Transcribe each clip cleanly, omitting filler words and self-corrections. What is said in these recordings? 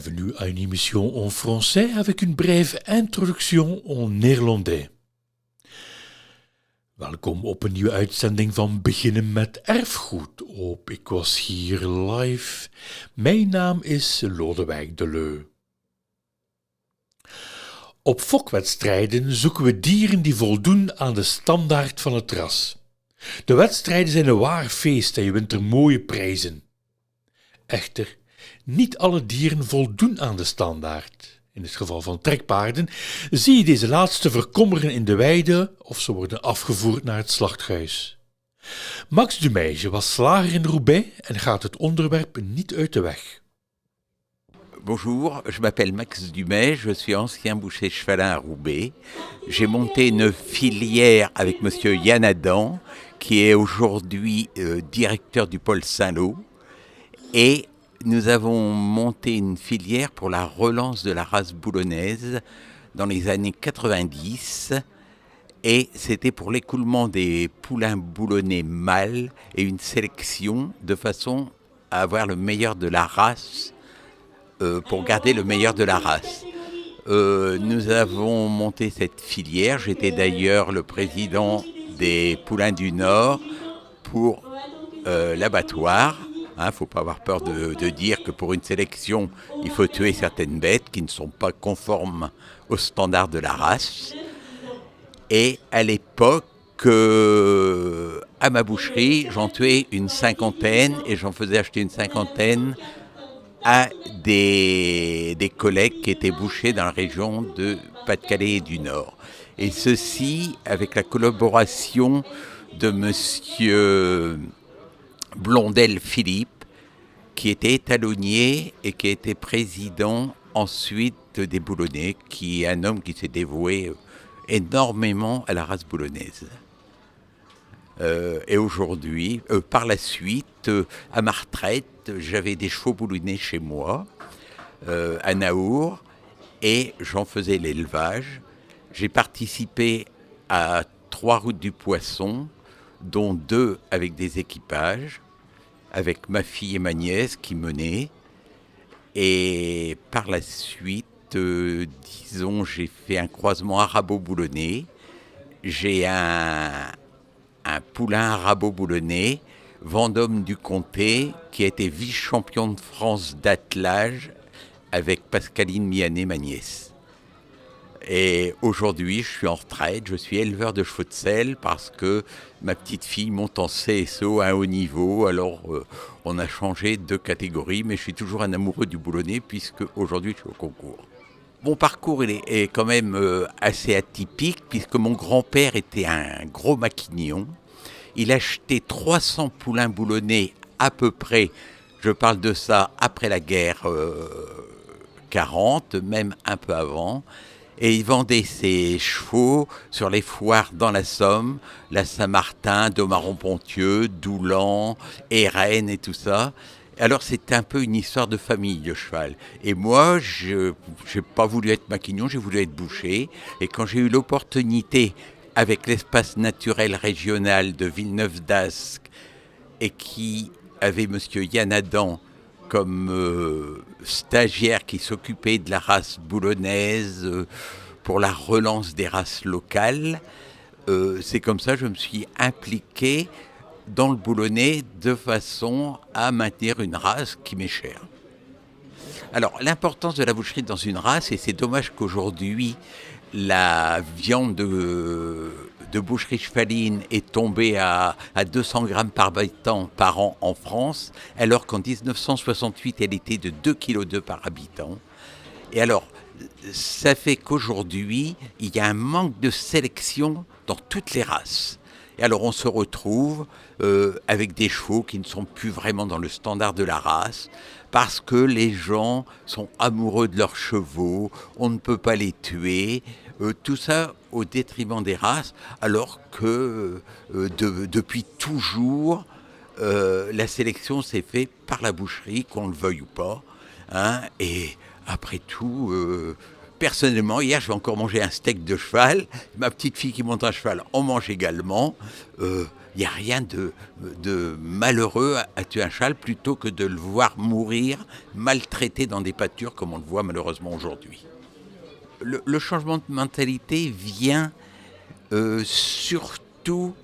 Bienvenue à une émission en français avec een brève introduction en néerlandais. Welkom op een nieuwe uitzending van Beginnen met Erfgoed op Ik Was Hier Live. Mijn naam is Lodewijk Deleu. Op fokwedstrijden zoeken we dieren die voldoen aan de standaard van het ras. De wedstrijden zijn een waar feest en je wint er mooie prijzen. Echter, niet alle dieren voldoen aan de standaard. In het geval van trekpaarden zie je deze laatste verkommeren in de weide of ze worden afgevoerd naar het slachthuis. Max Dumeige was slager in Roubaix en gaat het onderwerp niet uit de weg. Bonjour, je m'appelle Max Dumeige, je suis ancien boucher chevalin à Roubaix. J'ai monté une filière avec monsieur Yann Adam, qui est aujourd'hui directeur du pôle Saint-Lô. Et nous avons monté une filière pour la relance de la race boulonnaise dans les années 90. Et c'était pour l'écoulement des poulains boulonnais mâles et une sélection de façon à avoir le meilleur de la race, pour garder le meilleur de la race. Nous avons monté cette filière. J'étais d'ailleurs le président des Poulains du Nord pour l'abattoir. Faut pas avoir peur de dire que pour une sélection, il faut tuer certaines bêtes qui ne sont pas conformes aux standards de la race. Et à l'époque, à ma boucherie, j'en tuais une cinquantaine et j'en faisais acheter une cinquantaine à des collègues qui étaient bouchers dans la région de Pas-de-Calais et du Nord. Et ceci avec la collaboration de monsieur Blondel Philippe, qui était étalonnier et qui était président ensuite des Boulonnais, qui est un homme qui s'est dévoué énormément à la race boulonnaise. Et aujourd'hui, par la suite, à ma retraite, j'avais des chevaux boulonnais chez moi, à Naour, et j'en faisais l'élevage. J'ai participé à 3 routes du poisson, dont 2 avec des équipages, avec ma fille et ma nièce qui menaient. Et par la suite, disons, j'ai fait un croisement arabo-boulonnais. J'ai un poulain arabo-boulonnais, Vendôme du Comté, qui a été vice-champion de France d'attelage avec Pascaline Mianet, ma nièce. Et aujourd'hui, je suis en retraite, je suis éleveur de chevaux de selle parce que ma petite fille monte en CSO à un haut niveau. Alors, on a changé de catégorie, mais je suis toujours un amoureux du boulonnais puisque aujourd'hui, je suis au concours. Mon parcours il est quand même assez atypique puisque mon grand-père était un gros maquignon. Il achetait 300 poulains boulonnais à peu près, je parle de ça après la guerre 40, même un peu avant. Et il vendait ses chevaux sur les foires dans la Somme, la Saint-Martin, Domaron-Pontieux, Doulan, Hérennes et tout ça. Alors c'est un peu une histoire de famille, le cheval. Et moi, je n'ai pas voulu être maquignon, j'ai voulu être boucher. Et quand j'ai eu l'opportunité, avec l'espace naturel régional de Villeneuve-d'Ascq, et qui avait monsieur Yann Adam comme stagiaire qui s'occupait de la race boulonnaise pour la relance des races locales, c'est comme ça que je me suis impliqué dans le boulonnais de façon à maintenir une race qui m'est chère. Alors, l'importance de la boucherie dans une race, et c'est dommage qu'aujourd'hui, la viande de boucherie chevaline est tombée à 200 grammes par habitant par an en France, alors qu'en 1968, elle était de 2,2 kg par habitant. Et alors, ça fait qu'aujourd'hui, il y a un manque de sélection dans toutes les races. Et alors, on se retrouve avec des chevaux qui ne sont plus vraiment dans le standard de la race, parce que les gens sont amoureux de leurs chevaux, on ne peut pas les tuer, tout ça au détriment des races, alors que depuis toujours, la sélection s'est faite par la boucherie, qu'on le veuille ou pas. Et après tout, personnellement, hier, j'ai encore mangé un steak de cheval. Ma petite fille qui monte à cheval en mange également. Il n'y a rien de malheureux à tuer un cheval plutôt que de le voir mourir maltraité dans des pâtures comme on le voit malheureusement aujourd'hui. Le changement de mentalité vient surtout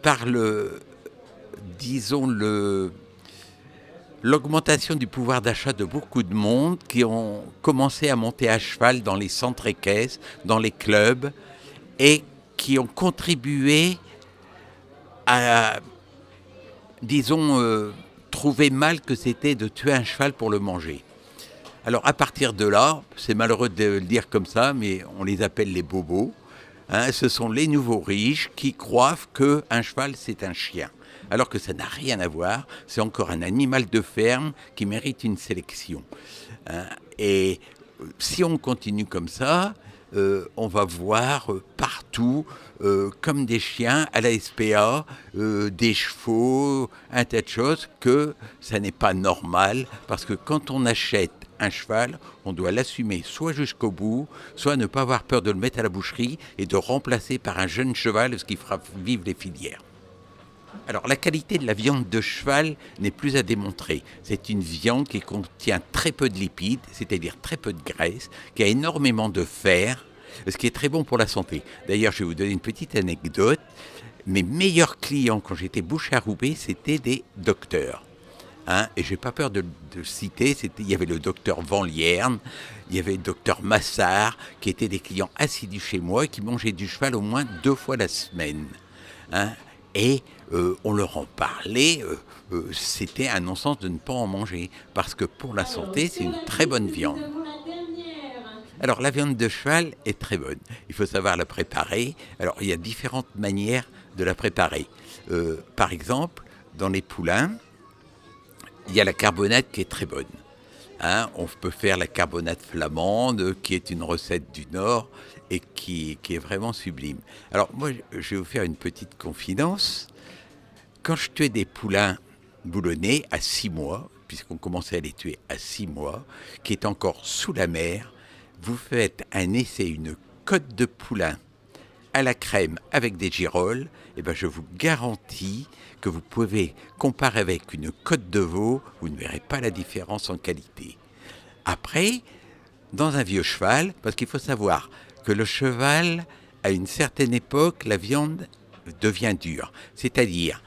par l'augmentation du pouvoir d'achat de beaucoup de monde qui ont commencé à monter à cheval dans les centres équestres, dans les clubs, et qui ont contribué à, trouver mal que c'était de tuer un cheval pour le manger. Alors à partir de là, c'est malheureux de le dire comme ça, mais on les appelle les bobos. Ce sont les nouveaux riches qui croient qu'un cheval c'est un chien. Alors que ça n'a rien à voir, c'est encore un animal de ferme qui mérite une sélection. Et si on continue comme ça, on va voir partout, comme des chiens à la SPA, des chevaux, un tas de choses, que ça n'est pas normal, parce que quand on achète un cheval, on doit l'assumer soit jusqu'au bout, soit ne pas avoir peur de le mettre à la boucherie et de remplacer par un jeune cheval, ce qui fera vivre les filières. Alors la qualité de la viande de cheval n'est plus à démontrer. C'est une viande qui contient très peu de lipides, c'est-à-dire très peu de graisse, qui a énormément de fer, ce qui est très bon pour la santé. D'ailleurs, je vais vous donner une petite anecdote. Mes meilleurs clients quand j'étais boucher à Roubaix, c'était des docteurs. Et je n'ai pas peur de citer, il y avait le docteur Van Lierne, il y avait le docteur Massard, qui étaient des clients assidus chez moi et qui mangeaient du cheval au moins 2 fois la semaine. Et on leur en parlait, c'était un non-sens de ne pas en manger, parce que pour la santé, c'est une très bonne viande. Alors la viande de cheval est très bonne, il faut savoir la préparer. Alors il y a différentes manières de la préparer. Par exemple, dans les poulains, il y a la carbonate qui est très bonne. On peut faire la carbonate flamande, qui est une recette du Nord et qui est vraiment sublime. Alors moi, je vais vous faire une petite confidence. Quand je tuais des poulains boulonnais à 6 mois, puisqu'on commençait à les tuer à 6 mois, qui est encore sous la mer, vous faites un essai, une côte de poulain à la crème avec des girolles, et je vous garantis que vous pouvez comparer avec une côte de veau, vous ne verrez pas la différence en qualité. Après, dans un vieux cheval, parce qu'il faut savoir que le cheval, à une certaine époque, la viande devient dure. C'est-à-dire,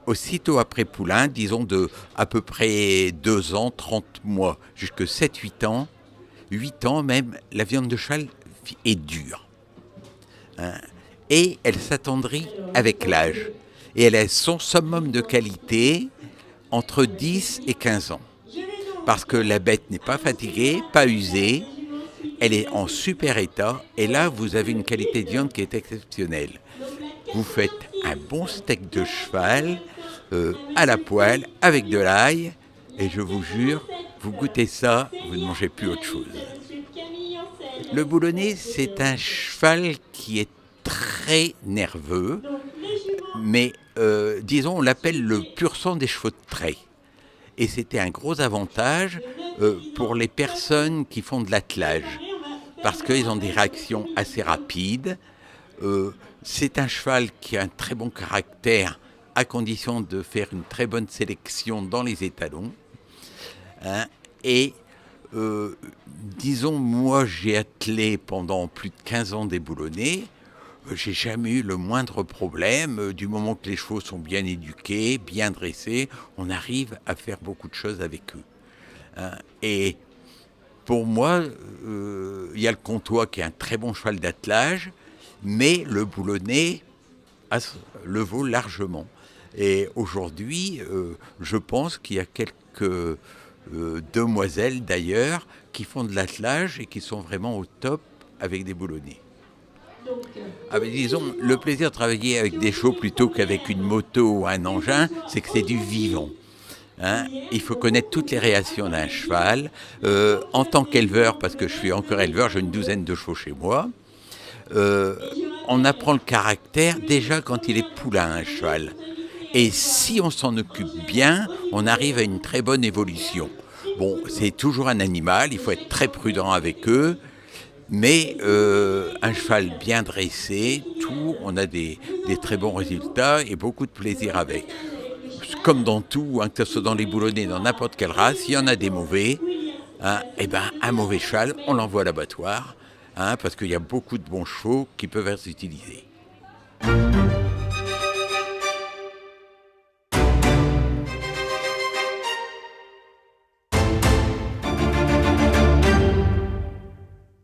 aussitôt après poulain, disons de à peu près 2 ans, 30 mois, jusqu'à 7-8 ans, 8 ans même, la viande de cheval est dure. Et elle s'attendrit avec l'âge. Et elle a son summum de qualité entre 10 et 15 ans. Parce que la bête n'est pas fatiguée, pas usée, elle est en super état, et là vous avez une qualité de viande qui est exceptionnelle. Vous faites un bon steak de cheval à la poêle avec de l'ail, et je vous jure, vous goûtez ça, vous ne mangez plus autre chose. Le boulonnais, c'est un cheval qui est très nerveux, mais disons, on l'appelle le pur sang des chevaux de trait. Et c'était un gros avantage pour les personnes qui font de l'attelage, parce qu'ils ont des réactions assez rapides. C'est un cheval qui a un très bon caractère, à condition de faire une très bonne sélection dans les étalons. Disons, moi j'ai attelé pendant plus de 15 ans des boulonnais, j'ai jamais eu le moindre problème. Du moment que les chevaux sont bien éduqués, bien dressés, on arrive à faire beaucoup de choses avec eux. Et pour moi, il y a le Comtois qui est un très bon cheval d'attelage, mais le boulonnais le vaut largement. Et aujourd'hui, je pense qu'il y a quelques demoiselles d'ailleurs qui font de l'attelage et qui sont vraiment au top avec des boulonnais. Disons, le plaisir de travailler avec des chevaux plutôt qu'avec une moto ou un engin, c'est que c'est du vivant. Il faut connaître toutes les réactions d'un cheval. En tant qu'éleveur, parce que je suis encore éleveur, j'ai une 12aine de chevaux chez moi, on apprend le caractère déjà quand il est poulain, un cheval. Et si on s'en occupe bien, on arrive à une très bonne évolution. Bon, c'est toujours un animal, il faut être très prudent avec eux, mais un cheval bien dressé, on a des très bons résultats et beaucoup de plaisir avec. Comme dans tout, que ce soit dans les boulonnais, dans n'importe quelle race, il y en a des mauvais. Un mauvais cheval, on l'envoie à l'abattoir, parce qu'il y a beaucoup de bons chevaux qui peuvent être utilisés.